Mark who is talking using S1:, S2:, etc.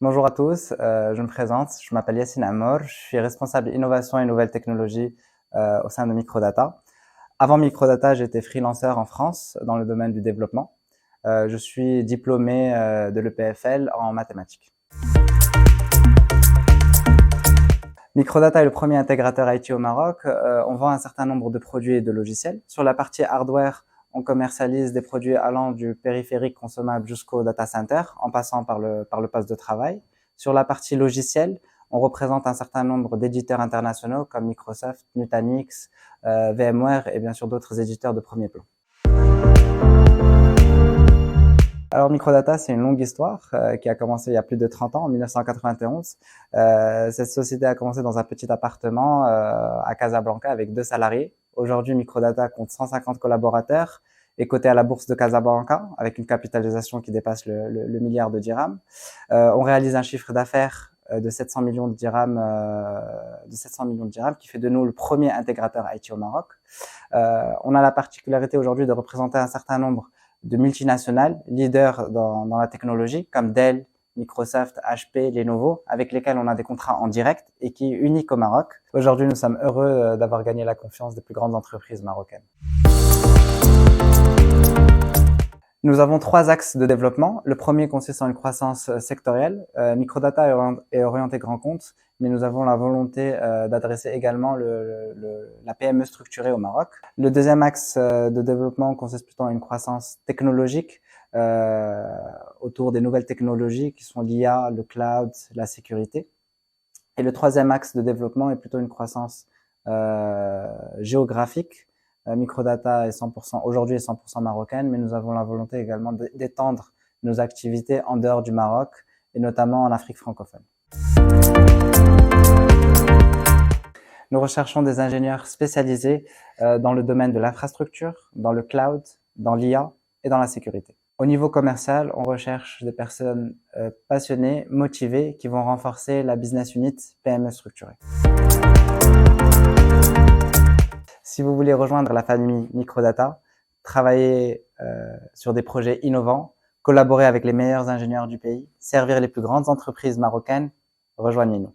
S1: Bonjour à tous, je me présente, je m'appelle Yassine Amor, je suis responsable innovation et nouvelles technologies au sein de Microdata. Avant Microdata, j'étais freelanceur en France dans le domaine du développement. Je suis diplômé de l'EPFL en mathématiques. Microdata est le premier intégrateur IT au Maroc. On vend un certain nombre de produits et de logiciels. Sur la partie hardware, on commercialise des produits allant du périphérique consommable jusqu'au data center, en passant par le poste de travail. Sur la partie logicielle, on représente un certain nombre d'éditeurs internationaux comme Microsoft, Nutanix, VMware et bien sûr d'autres éditeurs de premier plan. Alors Microdata, c'est une longue histoire qui a commencé il y a plus de 30 ans, en 1991. Cette société a commencé dans un petit appartement à Casablanca avec 2 salariés. Aujourd'hui, Microdata compte 150 collaborateurs, est coté à la bourse de Casablanca avec une capitalisation qui dépasse le milliard de dirhams. On réalise un chiffre d'affaires de 700 millions de dirhams, qui fait de nous le premier intégrateur IT au Maroc. On a la particularité aujourd'hui de représenter un certain nombre de multinationales, leaders dans la technologie, comme Dell, Microsoft, HP, Lenovo, avec lesquels on a des contrats en direct et qui est unique au Maroc. Aujourd'hui, nous sommes heureux d'avoir gagné la confiance des plus grandes entreprises marocaines. Nous avons 3 axes de développement. Le premier consiste en une croissance sectorielle. Microdata est orienté grand compte, mais nous avons la volonté d'adresser également la PME structurée au Maroc. Le deuxième axe de développement consiste plutôt en une croissance technologique autour des nouvelles technologies qui sont l'IA, le cloud, la sécurité. Et le troisième axe de développement est plutôt une croissance géographique. Microdata est aujourd'hui est 100% marocaine, mais nous avons la volonté également d'étendre nos activités en dehors du Maroc et notamment en Afrique francophone. Nous recherchons des ingénieurs spécialisés dans le domaine de l'infrastructure, dans le cloud, dans l'IA et dans la sécurité. Au niveau commercial, on recherche des personnes passionnées, motivées, qui vont renforcer la business unit PME structurée. Si vous voulez rejoindre la famille Microdata, travailler sur des projets innovants, collaborer avec les meilleurs ingénieurs du pays, servir les plus grandes entreprises marocaines, rejoignez-nous.